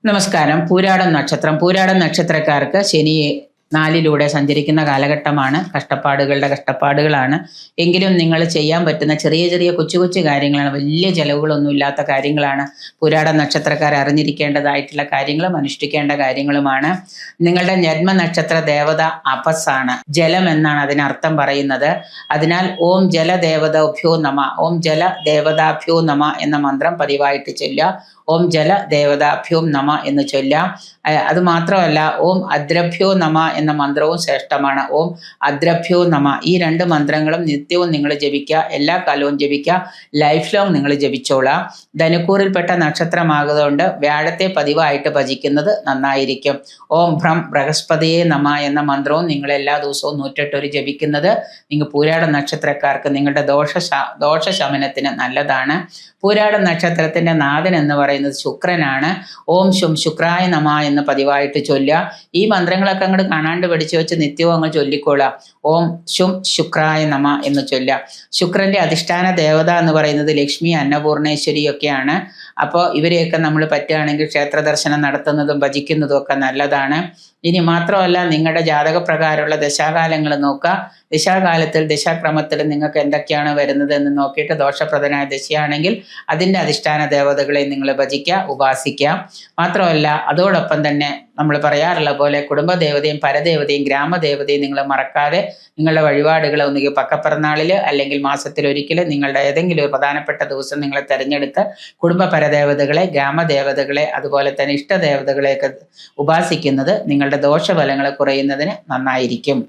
നമസ്കാരം. പൂരാടം നക്ഷത്രം. പൂരാടം നക്ഷത്രക്കാർക്ക് ശനി 4 സഞ്ചരിക്കുന്ന കാലഘട്ടമാണ്. കഷ്ടപ്പാടുകളാണ്. എങ്കിലും നിങ്ങൾ ചെയ്യാൻ പറ്റുന്ന ചെറിയ ചെറിയ കൊച്ചു കൊച്ചു കാര്യങ്ങളാണ്. വലിയ ചെലവുകളൊന്നും ഇല്ലാത്ത കാര്യങ്ങളാണ് പൂരാടം നക്ഷത്രക്കാർ അറിഞ്ഞിരിക്കേണ്ടതായിട്ടുള്ള കാര്യങ്ങളും അനുഷ്ഠിക്കേണ്ട കാര്യങ്ങളുമാണ്. നിങ്ങളുടെ ജന്മ നക്ഷത്ര ദേവത അപസ്സാണ്. ജലം എന്നാണ് അതിനർത്ഥം പറയുന്നത്. അതിനാൽ ഓം ജലദേവതാഭ്യോ നമ, ഓം ജലദേവതാഭ്യോ നമ എന്ന മന്ത്രം പതിവായിട്ട് ചൊല്ലുക. ഓം ജല ദേവതാഭ്യോ നമ എന്ന് ചൊല്ലാം. അത് മാത്രമല്ല, ഓം അദ്രഭ്യോ നമ എന്ന മന്ത്രവും ശ്രേഷ്ഠമാണ്. ഓം അദ്രഭ്യോ നമ, ഈ 2 മന്ത്രങ്ങളും നിത്യവും നിങ്ങൾ ജപിക്കുക. എല്ലാ കാലവും ജപിക്കുക. ലൈഫ് ലോങ് നിങ്ങൾ ജപിച്ചോളാം. ധനുക്കൂറിൽപ്പെട്ട നക്ഷത്രമായതുകൊണ്ട് വ്യാഴത്തെ പതിവായിട്ട് ഭജിക്കുന്നത് നന്നായിരിക്കും. ഓം ഭ്രം ബൃഹസ്പതിയെ നമ എന്ന മന്ത്രവും നിങ്ങൾ എല്ലാ ദിവസവും 108 ജപിക്കുന്നത് നിങ്ങൾ പൂരാട നക്ഷത്രക്കാർക്ക് നിങ്ങളുടെ ദോഷശമനത്തിന് നല്ലതാണ്. പൂരാട നക്ഷത്രത്തിന്റെ നാഥൻ എന്ന് പറയുന്നത് ശുക്രനാണ്. ഓം ശും ശുക്രായ നമ എന്ന് പതിവായിട്ട് ചൊല്ലുക. ഈ മന്ത്രങ്ങളൊക്കെ അങ്ങോട്ട് കാണാണ്ട് പഠിച്ചു വെച്ച് നിത്യവും അങ്ങ് ചൊല്ലിക്കൊള്ളുക. ഓം ശും ശുക്രായ നമ എന്ന് ചൊല്ലുക. ശുക്രന്റെ അധിഷ്ഠാന ദേവത എന്ന് പറയുന്നത് ലക്ഷ്മി, അന്നപൂർണേശ്വരി ഒക്കെയാണ്. അപ്പോൾ ഇവരെയൊക്കെ നമ്മൾ പറ്റുകയാണെങ്കിൽ ക്ഷേത്ര ദർശനം നടത്തുന്നതും ഭജിക്കുന്നതും ഒക്കെ നല്ലതാണ്. ഇനി മാത്രമല്ല, നിങ്ങളുടെ ജാതകപ്രകാരമുള്ള ദശാകാലങ്ങൾ നോക്കുക. ദശാകാലത്തിൽ ദശാക്രമത്തിൽ നിങ്ങൾക്ക് എന്തൊക്കെയാണ് വരുന്നത് എന്ന് നോക്കിയിട്ട് ദോഷപ്രദനായ ദശയാണെങ്കിൽ അതിൻ്റെ അധിഷ്ഠാന ദേവതകളെ നിങ്ങൾ ഭജിക്കുക, ഉപാസിക്കുക. മാത്രമല്ല, അതോടൊപ്പം തന്നെ നമ്മൾ പറയാറുള്ള പോലെ കുടുംബദേവതയും പരദേവതയും ഗ്രാമദേവതയും നിങ്ങൾ മറക്കാതെ നിങ്ങളുടെ വഴിപാടുകൾ ഒന്നുകിൽ പക്കപ്പിറന്നാളിൽ അല്ലെങ്കിൽ മാസത്തിലൊരിക്കൽ നിങ്ങളുടെ ഏതെങ്കിലും ഒരു പ്രധാനപ്പെട്ട ദിവസം നിങ്ങൾ തിരഞ്ഞെടുത്ത് കുടുംബ പരദേവതകളെ, ഗ്രാമദേവതകളെ, അതുപോലെ തന്നെ ഇഷ്ടദേവതകളെയൊക്കെ ഉപാസിക്കുന്നത് നിങ്ങളുടെ ദോഷഫലങ്ങൾ കുറയുന്നതിന് നന്നായിരിക്കും.